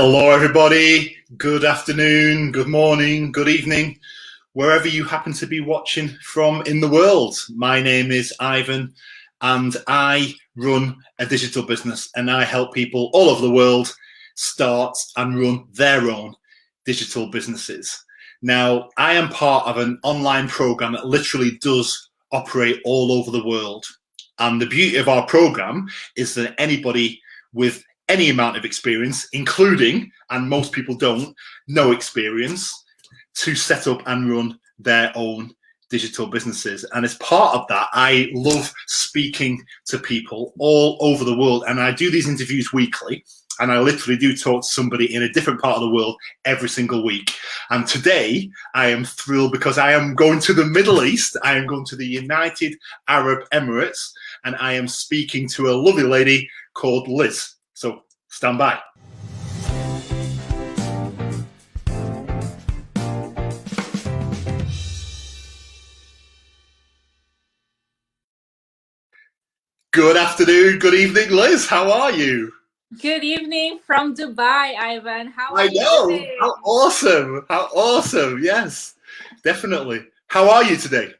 Hello, everybody. Good afternoon, good morning, good evening, wherever you happen to be watching from in the world. My name is Ivan, and I run a digital business, and I help people all over the world start and run their own digital businesses. Now, I am part of an online program that literally does operate all over the world. And the beauty of our program is that anybody with any amount of experience, including, and most people don't, no experience, to set up and run their own digital businesses. And as part of that, I love speaking to people all over the world. And I do these interviews weekly. And I literally do talk to somebody in a different part of the world every single week. And today I am thrilled because I am going to the Middle East. I am going to the United Arab Emirates, and I am speaking to a lovely lady called Liz. So stand by. Good afternoon, good evening, Liz. How are you? Good evening from Dubai, Ivan. How are you today? How awesome. How awesome. Yes, definitely. How are you today?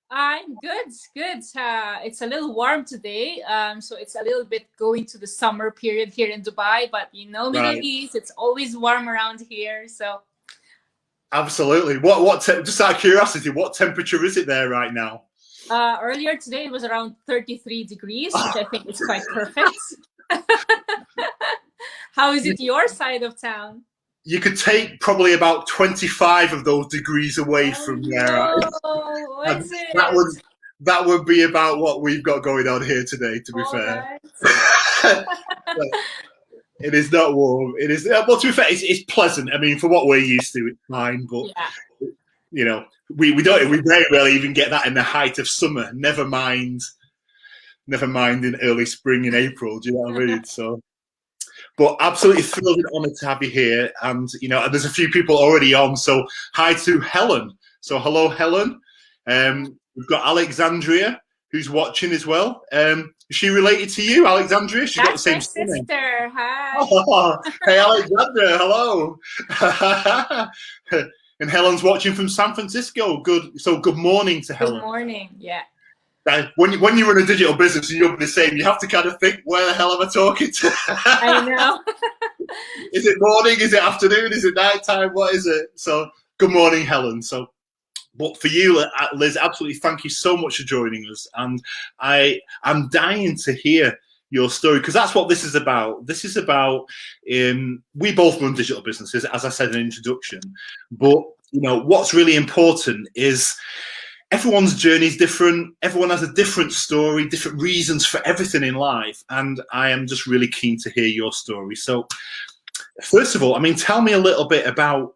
I'm good. It's a little warm today, so it's a little bit going to the summer period here in Dubai. But Middle East, it's always warm around here. So absolutely. Just out of curiosity, what temperature is it there right now? Earlier today it was around 33 degrees, which I think is quite perfect. How is it your side of town? You could take probably about 25 of those degrees away from there. What is it? That would be about what we've got going on here today, to be fair. Right. It is not warm. It is, well, to be fair, it's pleasant. I mean, for what we're used to, it's fine. But, we very rarely even get that in the height of summer. Never mind in early spring in April. Do you know what I mean? So, but absolutely thrilled and honoured to have you here. And there's a few people already on. So hi to Helen. So hello, Helen. We've got Alexandria who's watching as well. Is she related to you, Alexandria? She's got the same sister. Hi. Oh, hey, Alexandria. Hello. And Helen's watching from San Francisco. Good. So good morning to Helen. Good morning. Yeah. When you run a digital business and you're the same, you have to kind of think, where the hell am I talking to? I know. Is it morning? Is it afternoon? Is it nighttime? What is it? So good morning, Helen. So, but for you, Liz, absolutely thank you so much for joining us. And I'm dying to hear your story, because that's what this is about. This is about, we both run digital businesses, as I said in the introduction. But, what's really important is, everyone's journey is different. Everyone has a different story, different reasons for everything in life. And I am just really keen to hear your story. So first of all, tell me a little bit about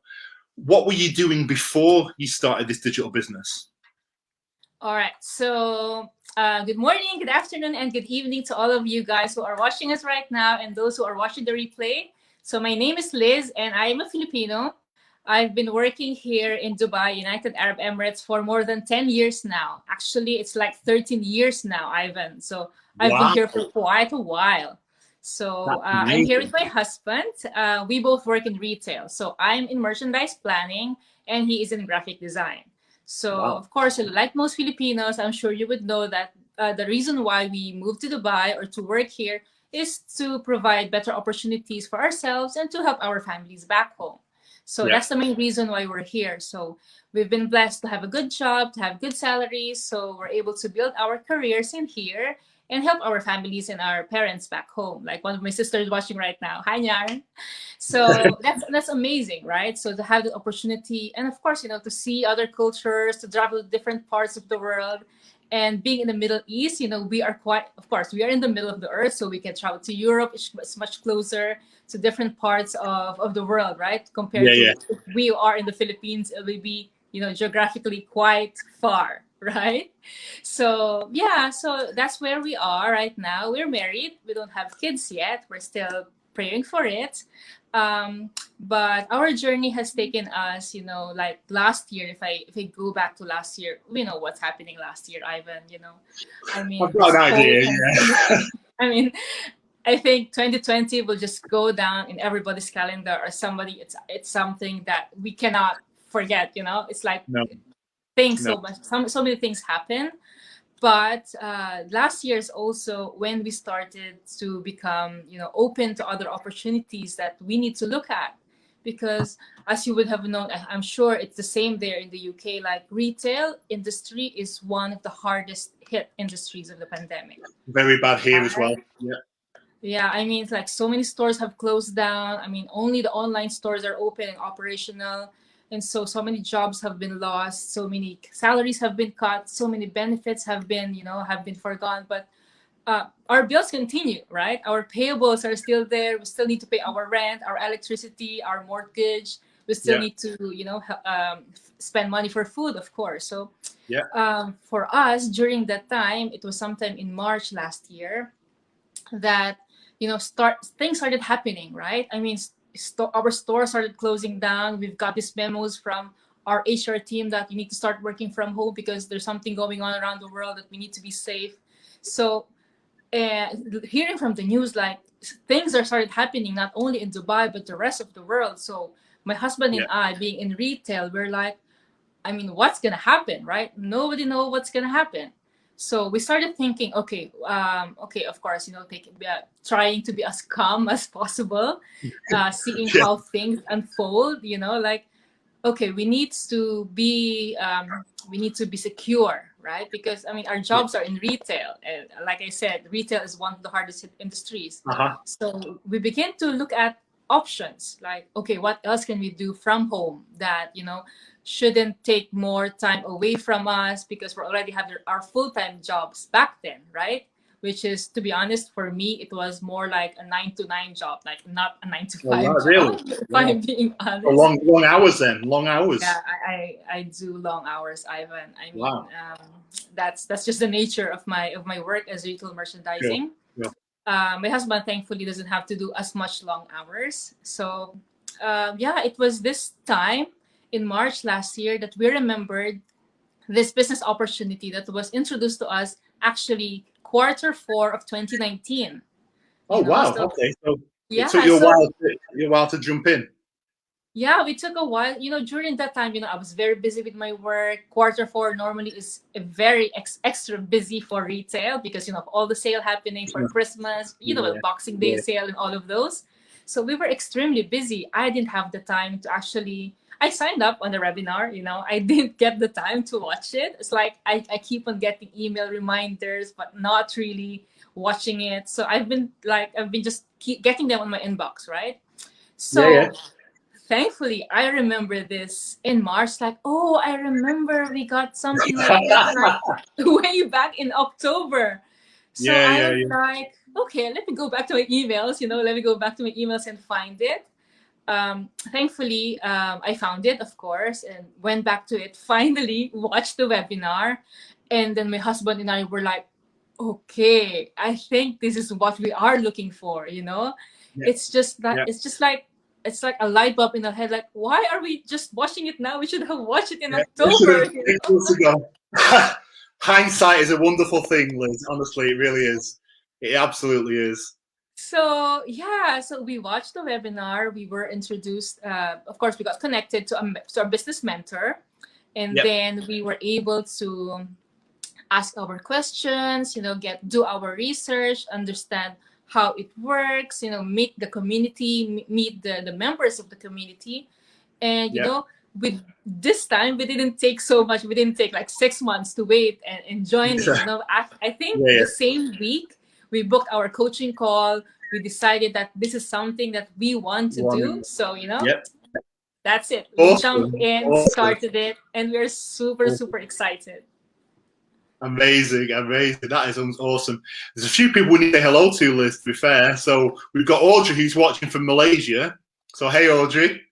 what were you doing before you started this digital business? All right. So good morning, good afternoon, and good evening to all of you guys who are watching us right now and those who are watching the replay. So my name is Liz, and I am a Filipino. I've been working here in Dubai, United Arab Emirates, for more than 10 years now. Actually, it's like 13 years now, Ivan. So I've been here for quite a while. So I'm here with my husband. We both work in retail. So I'm in merchandise planning, and he is in graphic design. So, of course, like most Filipinos, I'm sure you would know that the reason why we moved to Dubai or to work here is to provide better opportunities for ourselves and to help our families back home. So that's the main reason why we're here. So we've been blessed to have a good job, to have good salaries. So we're able to build our careers in here and help our families and our parents back home. Like one of my sisters watching right now. Hi, Nyar. So that's amazing, right? So to have the opportunity, and of course, to see other cultures, to travel to different parts of the world. And being in the Middle East, we are we are in the middle of the earth, so we can travel to Europe. It's much closer to different parts of the world, right? Compared to if we are in the Philippines, it will be, geographically quite far, right? So, so that's where we are right now. We're married. We don't have kids yet. We're still praying for it. But our journey has taken us, like last year, if I go back to last year, we know what's happening last year, Ivan, I've got an idea, I mean, I think 2020 will just go down in everybody's calendar or somebody. It's something that we cannot forget. You know, it's like No, things no. so much. So many things happen. But last year is also when we started to become, open to other opportunities that we need to look at. Because as you would have known, I'm sure it's the same there in the UK. Like retail industry is one of the hardest hit industries of the pandemic. Very bad here as well. Right. Yeah. Yeah, I mean, it's like so many stores have closed down. I mean, only the online stores are open and operational. And so many jobs have been lost. So many salaries have been cut. So many benefits have been forgone. But our bills continue, right? Our payables are still there. We still need to pay our rent, our electricity, our mortgage. We still Yeah. need to, spend money for food, of course. So Yeah. for us, during that time, it was sometime in March last year that things started happening, right? I mean, our store started closing down. We've got these memos from our HR team that you need to start working from home because there's something going on around the world that we need to be safe. So hearing from the news, like things are started happening not only in Dubai but the rest of the world. So my husband and I, being in retail, we're like, I mean, what's gonna happen, right? Nobody know what's gonna happen. So we started thinking, okay, of course, trying to be as calm as possible, seeing Yeah. how things unfold. Like, okay, we need to be secure, right? Because I mean, our jobs are in retail, and like I said, retail is one of the hardest hit industries. Uh-huh. So we begin to look at options, like, okay, what else can we do from home that shouldn't take more time away from us because we're already having our full-time jobs back then, right? Which is, to be honest, for me, it was more like a 9 to 9 job, like not a 9 to 5 Oh, job. really? If I'm being honest. Long hours then. Long hours. Yeah, I do long hours, Ivan. I mean, Wow. that's just the nature of my work as retail merchandising. Sure. My husband thankfully doesn't have to do as much long hours. So yeah, it was this time in March last year that we remembered this business opportunity that was introduced to us actually Q4 of 2019. Oh, wow. So, Okay. So yeah, it took you a while to jump in. yeah, we took a while. During that time, I was very busy with my work. Q4 normally is a very extra busy for retail because of all the sale happening for Christmas, Boxing Day sale and all of those. So we were extremely busy. I didn't have the time to actually. I signed up on the webinar. I didn't get the time to watch it. It's like I keep on getting email reminders, but not really watching it. So I've been just keep getting them on my inbox, right? So. Thankfully, I remember this in March. Like, oh, I remember we got something like this way back in October. So I was like, okay, let me go back to my emails. Let me go back to my emails and find it. Thankfully, I found it, of course, and went back to it. Finally, watched the webinar, and then my husband and I were like, okay, I think this is what we are looking for. It's just that it's like a light bulb in our head. Like, why are we just watching it now? We should have watched it in October. Hindsight is a wonderful thing, Liz. Honestly, it really is. It absolutely is. So yeah, so we watched the webinar. We were introduced. Of course, we got connected to our business mentor, and then we were able to ask our questions. Do our research, understand how it works, meet the community, meet the members of the community. And, with this time, we didn't take so much. We didn't take like 6 months to wait and join it. I think the same week, we booked our coaching call. We decided that this is something that we want to do. So, that's it. We jumped in, started it, and we're super, super excited. Amazing. That is awesome. There's a few people we need to say hello to, Liz, to be fair. So we've got Audrey, who's watching from Malaysia. So hey, Audrey.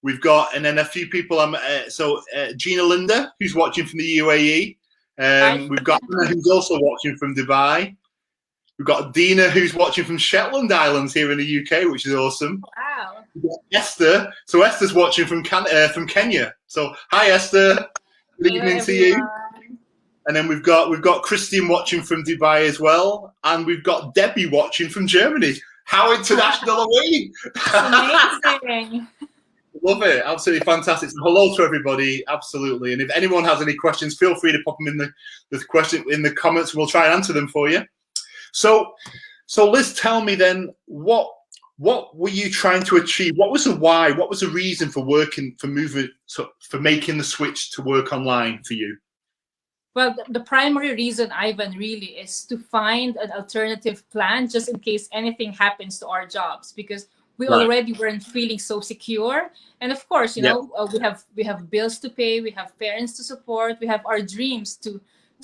We've got, and then a few people. Gina Linda, who's watching from the UAE. We've got Anna, who's also watching from Dubai. We've got Dina, who's watching from Shetland Islands here in the UK, which is awesome. Wow. We've got Esther. So Esther's watching from Kenya. So hi, Esther. Good evening to you. And then we've got Christian watching from Dubai as well, and we've got Debbie watching from Germany. How international are we? Amazing. Love it. Absolutely fantastic. So hello to everybody. Absolutely. And if anyone has any questions, feel free to pop them in the comments. We'll try and answer them for you. So Liz, tell me then, what were you trying to achieve? What was the why? What was the reason for making the switch to work online for you? Well, the primary reason, Ivan, really is to find an alternative plan just in case anything happens to our jobs, because we already weren't feeling so secure. And of course, you know, we have bills to pay, we have parents to support, we have our dreams to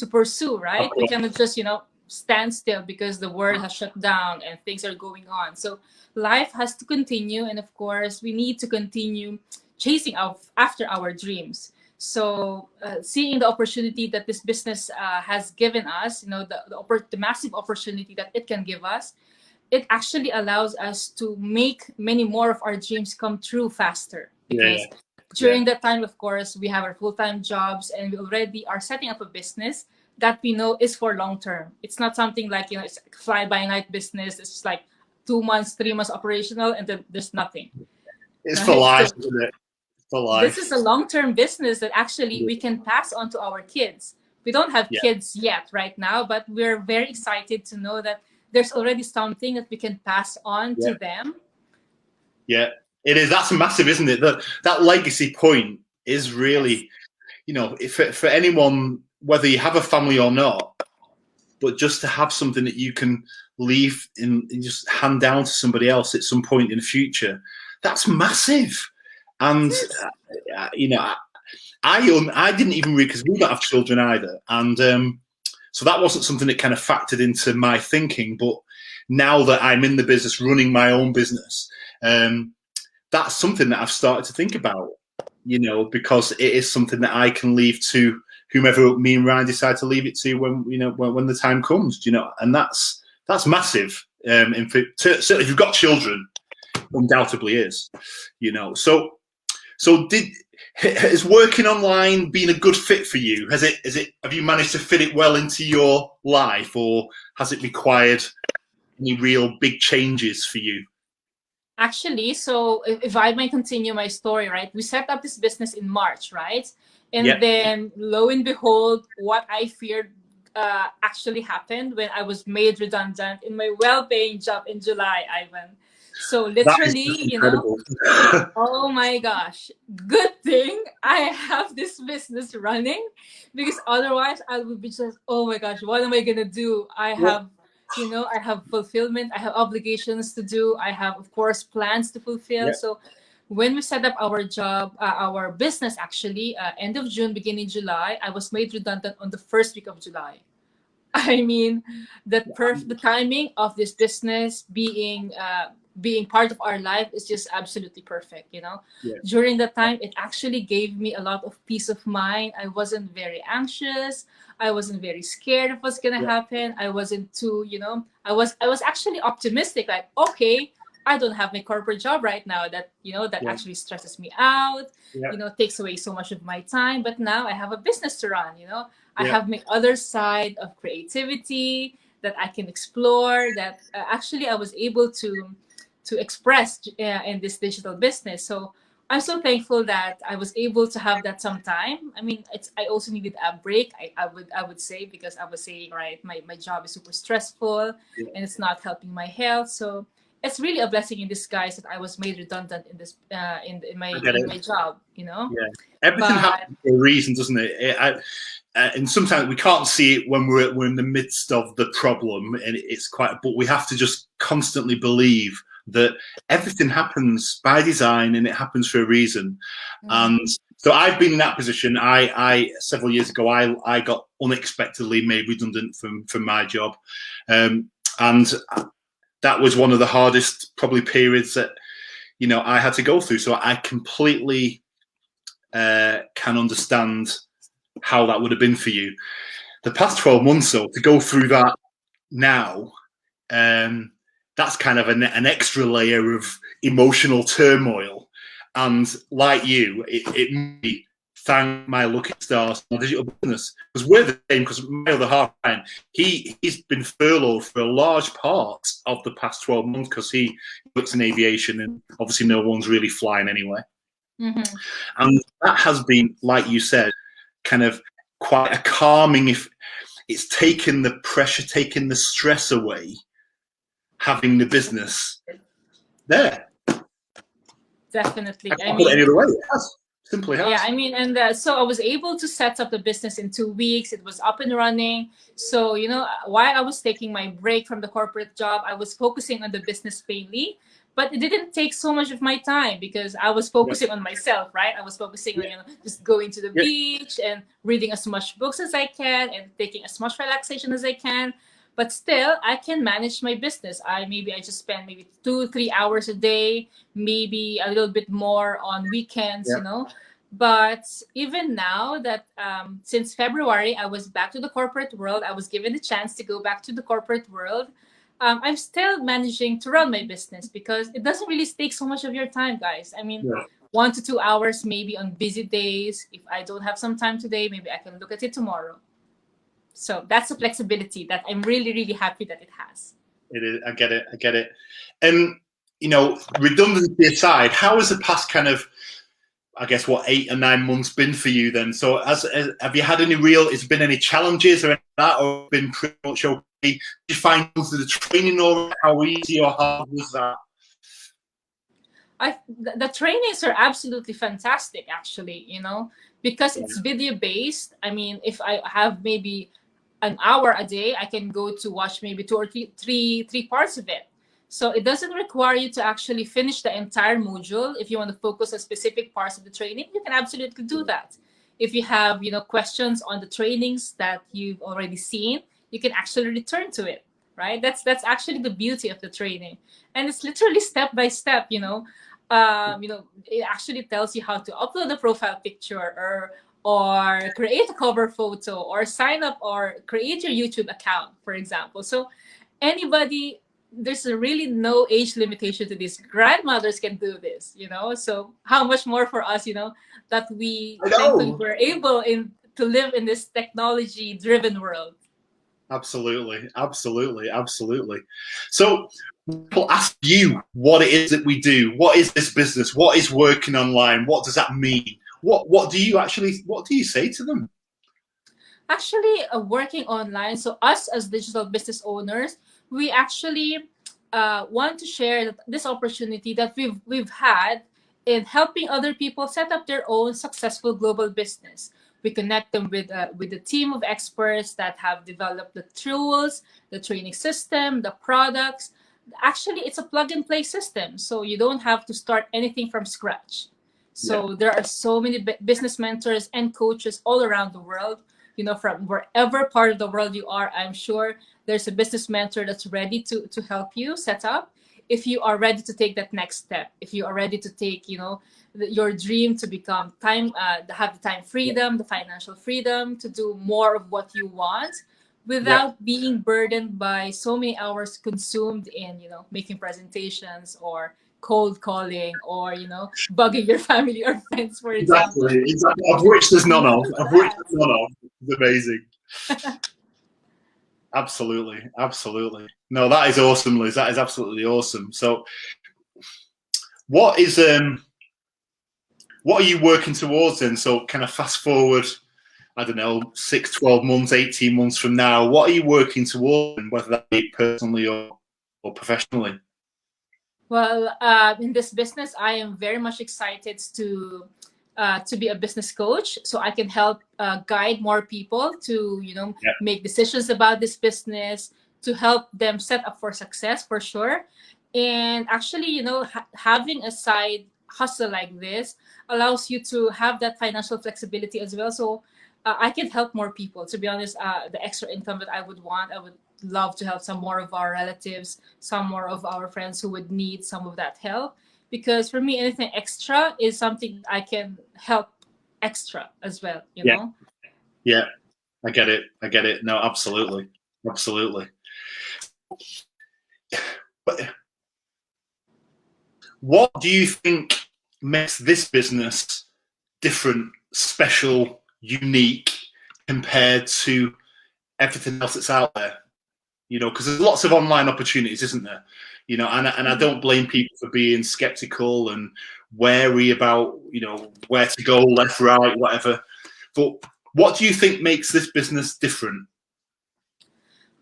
pursue, right? We cannot just, you know, stand still because the world has shut down and things are going on. So life has to continue, and of course, we need to continue chasing after our dreams. So seeing the opportunity that this business has given us, you know, the massive opportunity that it can give us, it actually allows us to make many more of our dreams come true faster. Because during that time, of course, we have our full-time jobs, and we already are setting up a business that we know is for long term. It's not something like, you know, it's fly-by-night business. It's just like 2 months, 3 months operational, and then there's nothing. It's for life, isn't it? This is a long-term business that actually we can pass on to our kids. We don't have kids yet right now, but we're very excited to know that there's already something that we can pass on to them. Yeah, it is. That's massive, isn't it? That legacy point is really, you know, for anyone, whether you have a family or not, but just to have something that you can leave and just hand down to somebody else at some point in the future, that's massive. And you know, I didn't even read, because we don't have children either, and so that wasn't something that kind of factored into my thinking. But now that I'm in the business, running my own business, that's something that I've started to think about. You know, because it is something that I can leave to whomever me and Ryan decide to leave it to when, you know, when the time comes. You know, and that's massive. Certainly, if you've got children, undoubtedly is. You know, so has working online been a good fit for you? Have you managed to fit it well into your life, or has it required any real big changes for you? Actually, so if I might continue my story, right? We set up this business in March, right? And then lo and behold, what I feared actually happened when I was made redundant in my well-paying job in July, Ivan. So literally, you know, oh my gosh, good thing I have this business running, because otherwise I would be just, oh my gosh, what am I gonna do? I have, you know, I have fulfillment, I have obligations to do, I have, of course, plans to fulfill. So when we set up our job, our business, actually, end of June, beginning July, I was made redundant on the first week of July. I mean, the timing of this business being part of our life is just absolutely perfect, you know. During that time, it actually gave me a lot of peace of mind. I wasn't very anxious, I wasn't very scared of what's gonna happen. I wasn't too, you know, I was actually optimistic, like, okay, I don't have my corporate job right now that, you know, that actually stresses me out, you know, takes away so much of my time. But now I have a business to run, you know. I have my other side of creativity that I can explore, that actually I was able to express in this digital business. So I'm so thankful that I was able to have that some time. I mean, I also needed a break, I would say, because I was saying, right, my job is super stressful and it's not helping my health. So it's really a blessing in disguise that I was made redundant in this in my job, you know. Everything happens for a reason, doesn't it? And sometimes we can't see it when we're in the midst of the problem, and it's but we have to just constantly believe that everything happens by design and it happens for a reason. And so I've been in that position. I several years ago, I got unexpectedly made redundant from my job, and that was one of the hardest probably periods that, you know, I had to go through. So I completely can understand how that would have been for you. The past 12 months, though, to go through that now, that's kind of an extra layer of emotional turmoil. And like you, it may be thank my lucky stars, my digital business, because we're the same. Because my other half, Ryan, he's been furloughed for a large part of the past 12 months because he works in aviation, and obviously no one's really flying anyway. Mm-hmm. And that has been, like you said, kind of quite a calming. If it's taken the pressure, taken the stress away, having the business there. Definitely. I can't put it any other way. It has. Simply has. Yeah, I mean, and so I was able to set up the business in 2 weeks. It was up and running. So, you know, while I was taking my break from the corporate job, I was focusing on the business mainly. But it didn't take so much of my time because I was focusing on myself, right? I was focusing on, you know, just going to the beach and reading as much books as I can and taking as much relaxation as I can. But still, I can manage my business. I just spend maybe 2-3 hours a day, maybe a little bit more on weekends, you know. But even now that since February, I was back to the corporate world. I was given the chance to go back to the corporate world. I'm still managing to run my business because it doesn't really take so much of your time, guys. I mean, 1 to 2 hours maybe on busy days. If I don't have some time today, maybe I can look at it tomorrow. So that's the flexibility that I'm really, really happy that it has. It is. I get it. And, you know, redundancy aside, how has the past kind of, I guess, what, 8 or 9 months been for you then? So have you had has been any challenges or anything like that, or been pretty much okay? Did you find most of the training, or how easy or hard was that? The trainings are absolutely fantastic, actually, you know, because it's video based. I mean, if I have maybe an hour a day, I can go to watch maybe 2 or 3 parts of it. So it doesn't require you to actually finish the entire module. If you want to focus on specific parts of the training, you can absolutely do that. If you have, you know, questions on the trainings that you've already seen, you can actually return to it, right? That's actually the beauty of the training. And it's literally step by step, you know. It actually tells you how to upload a profile picture or create a cover photo or sign up or create your YouTube account, for example. So anybody, there's really no age limitation to this. Grandmothers can do this, you know. So how much more for us, you know, that we thankfully were able to live in this technology-driven world. Absolutely. So people ask you what it is that we do. What is this business? What is working online? What does that mean? What do you say to them? Actually, working online, so us as digital business owners, we actually want to share this opportunity that we've had in helping other people set up their own successful global business. We connect them with a team of experts that have developed the tools, the training system, the products. Actually, it's a plug and play system, so you don't have to start anything from scratch. So there are so many business mentors and coaches all around the world. You know, from wherever part of the world you are, I'm sure there's a business mentor that's ready to help you set up. If you are ready to take that next step, if you are ready to take, you know, your dream to become have the time freedom, the financial freedom to do more of what you want without being burdened by so many hours consumed in, you know, making presentations or cold calling or, you know, bugging your family or friends, for example. Exactly. Of which there's none of. It's amazing. Absolutely. No, that is awesome, Liz. That is absolutely awesome. So what are you working towards then? So kind of fast forward, I don't know, 6, 12 months, 18 months from now, what are you working towards, whether that be personally or professionally? Well, in this business, I am very much excited to be a business coach, so I can help guide more people to, you know, make decisions about this business, to help them set up for success for sure. And actually, you know, having a side hustle like this allows you to have that financial flexibility as well. So I can help more people. To be honest, the extra income that I would love to help some more of our relatives, some more of our friends who would need some of that help. Because for me, anything extra is something I can help extra as well, you know? Yeah, I get it. No, absolutely. But what do you think makes this business different special, unique compared to everything else that's out there? You know, because there's lots of online opportunities, isn't there? You know, and I don't blame people for being skeptical and wary about, you know, where to go, left, right, whatever. But what do you think makes this business different?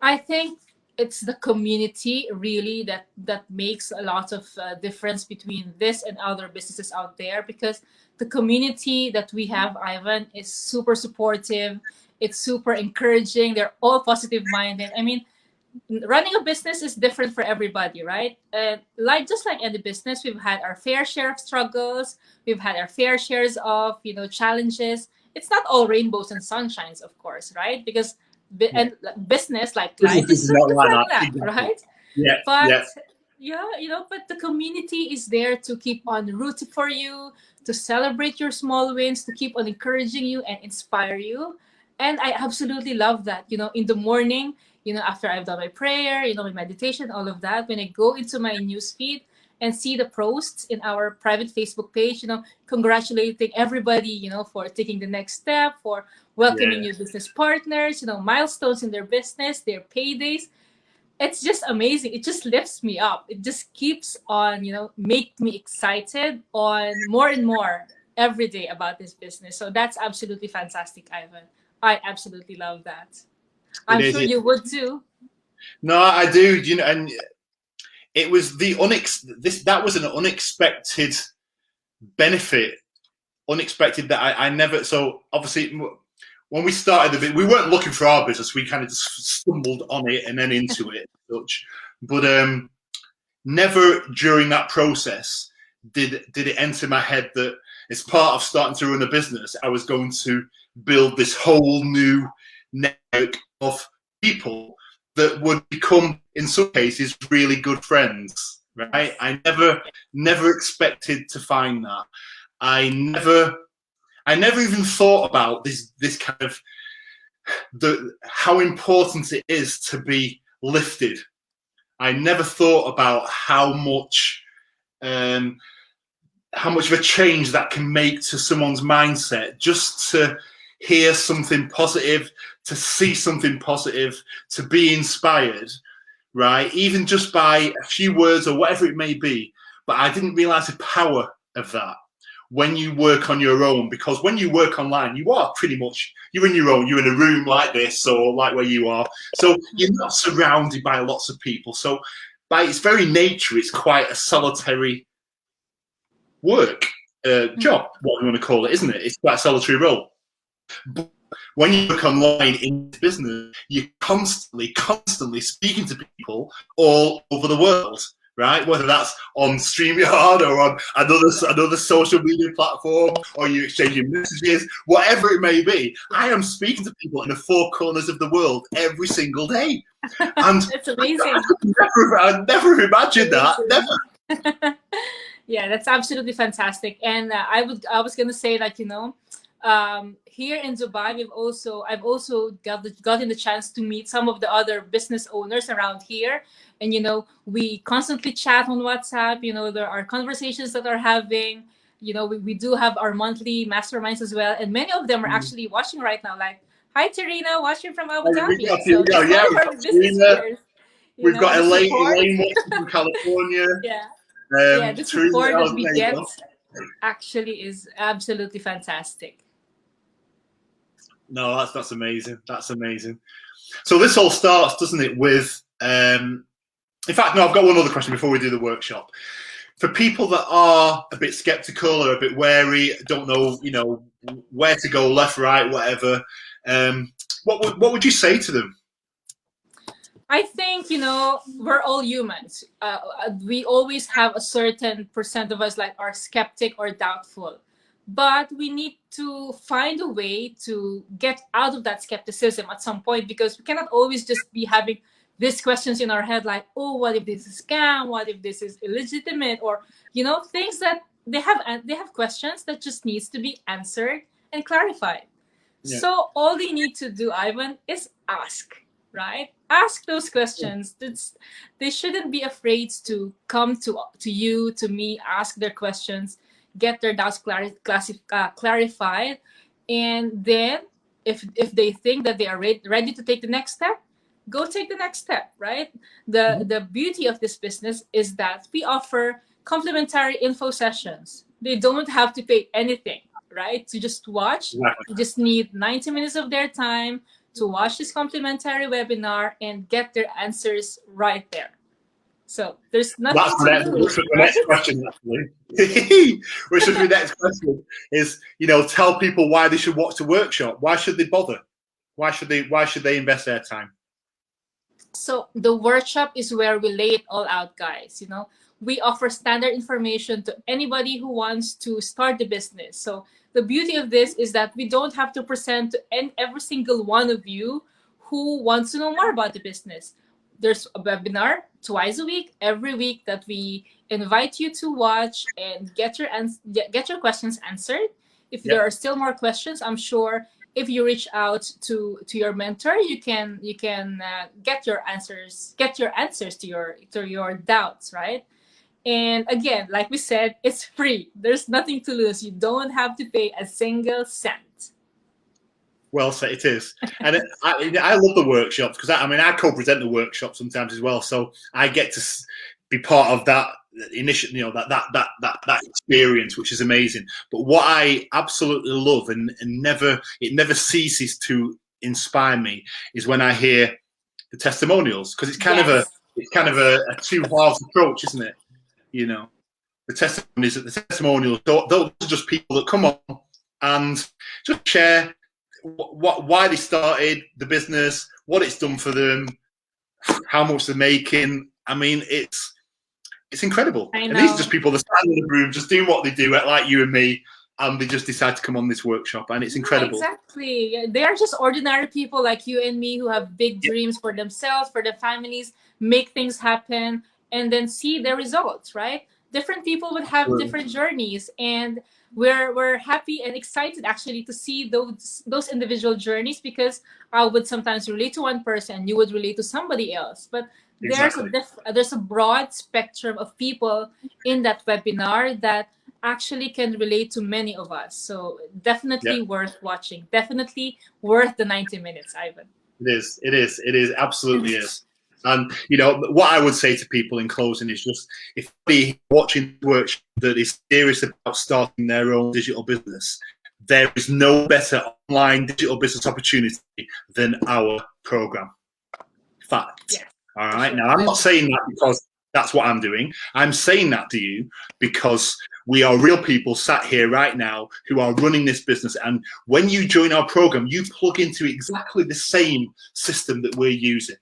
I think it's the community really that makes a lot of difference between this and other businesses out there, because the community that we have, Ivan, is super supportive. It's super encouraging. They're all positive minded. I mean, running a business is different for everybody, right? Like just like any business, we've had our fair share of struggles. We've had our fair shares of, you know, challenges. It's not all rainbows and sunshines, of course, right? Because and business, like life, Business is is just not like like that. that, Exactly. right? Yeah, But yeah, yeah, you know, but the community is there to keep on rooting for you, to celebrate your small wins, to keep on encouraging you and inspire you. And I absolutely love that. You know, in the morning, you know, after I've done my prayer, you know, my meditation, all of that, when I go into my news feed and see the posts in our private Facebook page, you know, congratulating everybody, you know, for taking the next step, for welcoming yeah. new business partners, you know, milestones in their business, their paydays. It's just amazing. It just lifts me up. It just keeps on, you know, make me excited on more and more every day about this business. So that's absolutely fantastic, Ivan. I absolutely love that. It I'm is. sure you would too. No, I do. You know, and it was that was an unexpected benefit, unexpected that I never. So obviously, when we started the bit, we weren't looking for our business. We kind of just stumbled on it and then into it, such. But never during that process did it enter my head that as part of starting to run a business, I was going to build this whole new network of people that would become, in some cases, really good friends. Right? I never expected to find that. I never even thought about this kind of how important it is to be lifted. I never thought about how much of a change that can make to someone's mindset just to hear something positive, to see something positive, to be inspired, right? Even just by a few words or whatever it may be. But I didn't realize the power of that when you work on your own, because when you work online, you are pretty much, you're in your own, you're in a room like this or like where you are. So you're not surrounded by lots of people. So by its very nature, it's quite a solitary work, job, what you want to call it, isn't it? It's quite a solitary role. But when you work online in business, you're constantly speaking to people all over the world, right? Whether that's on StreamYard or on another social media platform, or you exchanging messages, whatever it may be. I am speaking to people in the four corners of the world every single day. And It's amazing. I never imagined that. Never. Yeah, that's absolutely fantastic. And I was gonna say that, you know, here in Dubai, I've also gotten the chance to meet some of the other business owners around here, and you know, we constantly chat on WhatsApp. You know, there are conversations that are having. You know, we do have our monthly masterminds as well, and many of them are actually watching right now. Like, hi, Terina, watching from Abu Dhabi. So Yeah, that's one we've of got our business Serena, peers. You we've know, got the support. Elaine watching from California. Yeah, yeah, the Teresa, support that there we you get go. actually is absolutely fantastic. No, that's amazing. That's amazing. So this all starts, doesn't it, with in fact, no, I've got one other question before we do the workshop. For people that are a bit skeptical or a bit wary, don't know, you know, where to go, left, right, whatever, what would you say to them? I think, you know, we're all humans. We always have a certain percent of us like are skeptic or doubtful, but we need to find a way to get out of that skepticism at some point, because we cannot always just be having these questions in our head like, oh, what if this is a scam? What if this is illegitimate? Or, you know, things that they have questions that just needs to be answered and clarified. Yeah. So all they need to do, Ivan, is ask, right? Ask those questions. They shouldn't be afraid to come to you, to me, ask their questions. get their doubts clarified, and then if they think that they are ready to take the next step, go take the next step, right? The beauty of this business is that we offer complimentary info sessions. They don't have to pay anything, right? To just watch. You just need 90 minutes of their time to watch this complimentary webinar and get their answers right there. So there's nothing to lose. The next question, actually. Which is the next question is, tell people why they should watch the workshop. Why should they bother? Why should they invest their time? So the workshop is where we lay it all out, guys. We offer standard information to anybody who wants to start the business. So the beauty of this is that we don't have to present to every single one of you who wants to know more about the business. There's a webinar twice a week, every week, that we invite you to watch and get your questions answered. If there are still more questions, I'm sure if you reach out to your mentor, you can get your answers to your doubts, right? And again, like we said, it's free. There's nothing to lose. You don't have to pay a single cent. Well said, it is. And I love the workshops because I co-present the workshop sometimes as well. So I get to be part of that initial, that experience, which is amazing. But what I absolutely love and it never ceases to inspire me is when I hear the testimonials, because it's kind of a two-halves approach, isn't it? The testimonials, those are just people that come on and just share why they started the business, what it's done for them, how much they're making. It's incredible. And these are just people that stand in the room, just doing what they do, like you and me, and they just decide to come on this workshop, and it's incredible. Exactly. They are just ordinary people like you and me who have big dreams for themselves, for their families, make things happen, and then see the results, right? Different people would have different journeys, and we're happy and excited actually to see those individual journeys, because I would sometimes relate to one person, you would relate to somebody else, but there's a broad spectrum of people in that webinar that actually can relate to many of us. So definitely worth watching, definitely worth the 90 minutes, Ivan. It is absolutely is. And what I would say to people in closing is just, if they're watching the workshop that is serious about starting their own digital business, there is no better online digital business opportunity than our program. Fact. Yes. All right. Now, I'm not saying that because that's what I'm doing. I'm saying that to you because we are real people sat here right now who are running this business. And when you join our program, you plug into exactly the same system that we're using.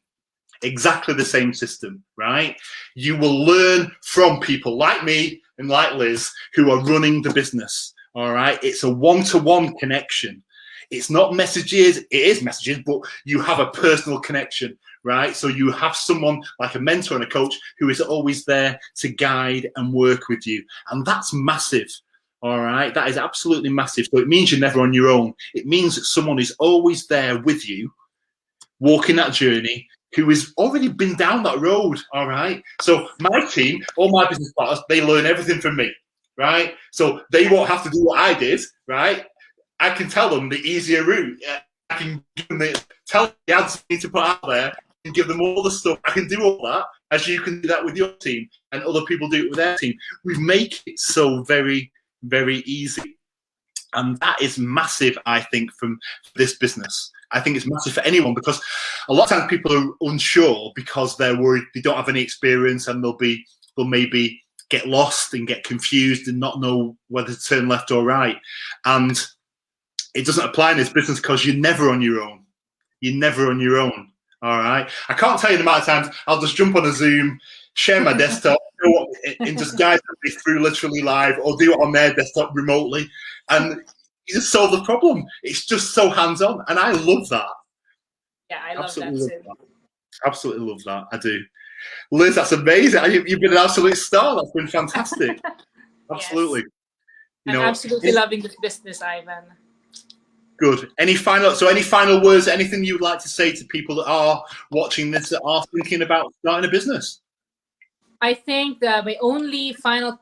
Exactly the same system, right? You will learn from people like me and like Liz who are running the business. All right. It's a one-to-one connection. It's not messages. It is messages, but you have a personal connection, right? So you have someone like a mentor and a coach who is always there to guide and work with you. And that's massive. All right. That is absolutely massive. So it means you're never on your own. It means that someone is always there with you, walking that journey, who has already been down that road, all right? So my team, all my business partners, they learn everything from me, right? So they won't have to do what I did, right? I can tell them the easier route. I can give them tell them the ads they need to put out there and give them all the stuff. I can do all that, as you can do that with your team, and other people do it with their team. We make it so very, very easy. And that is massive, I think, from this business. I think it's massive for anyone, because a lot of times people are unsure because they're worried they don't have any experience, and they'll maybe get lost and get confused and not know whether to turn left or right. And it doesn't apply in this business because you're never on your own. You're never on your own. All right. I can't tell you the amount of times I'll just jump on a Zoom, share my desktop, and just guide me through literally live, or do it on their desktop remotely, and you just solve the problem. It's just so hands-on, and I love that. Yeah, I love that too. Absolutely love that. I do. Liz, that's amazing. You've been an absolute star. That's been fantastic. Absolutely. Yes. I'm absolutely loving this business, Ivan. Good. Any final words, anything you would like to say to people that are watching this, that are thinking about starting a business? I think that my only final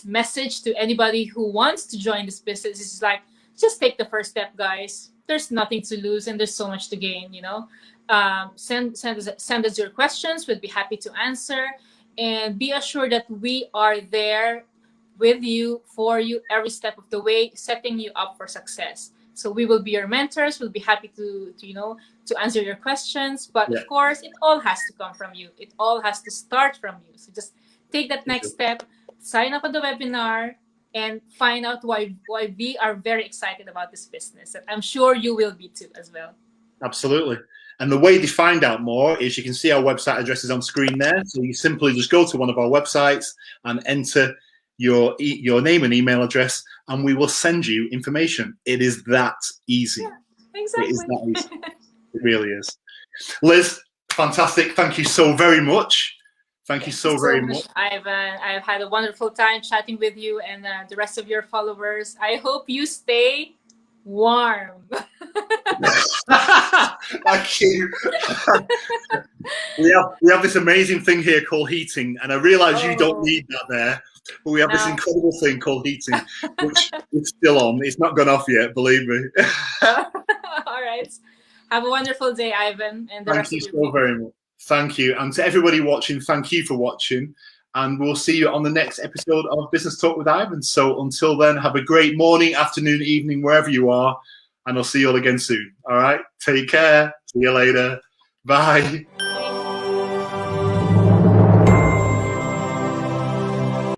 message to anybody who wants to join this business is like, just take the first step, guys. There's nothing to lose and there's so much to gain, you know. Send us your questions. We'd be happy to answer, and be assured that we are there with you, for you, every step of the way, setting you up for success. So we will be your mentors. We'll be happy to answer your questions. But of course, it all has to come from you. It all has to start from you. So just take that next step, sign up on the webinar, and find out why we are very excited about this business. And I'm sure you will be too as well. Absolutely. And the way to find out more is you can see our website addresses on screen there. So you simply just go to one of our websites and enter your name and email address, and we will send you information. It is that easy. Yeah, exactly. It is that easy. It really is. Liz, fantastic. Thank you so very much. Thank you so very much. I've had a wonderful time chatting with you and the rest of your followers. I hope you stay warm. Thank you. we have this amazing thing here called heating, and I realize you don't need that there, but we have this incredible thing called heating, which is still on. It's not gone off yet, believe me. All right. Have a wonderful day, Ivan. And the thank you so very much. Thank you. And to everybody watching, thank you for watching. And we'll see you on the next episode of Business Talk with Ivan. So until then, have a great morning, afternoon, evening, wherever you are. And I'll see you all again soon. All right. Take care. See you later. Bye.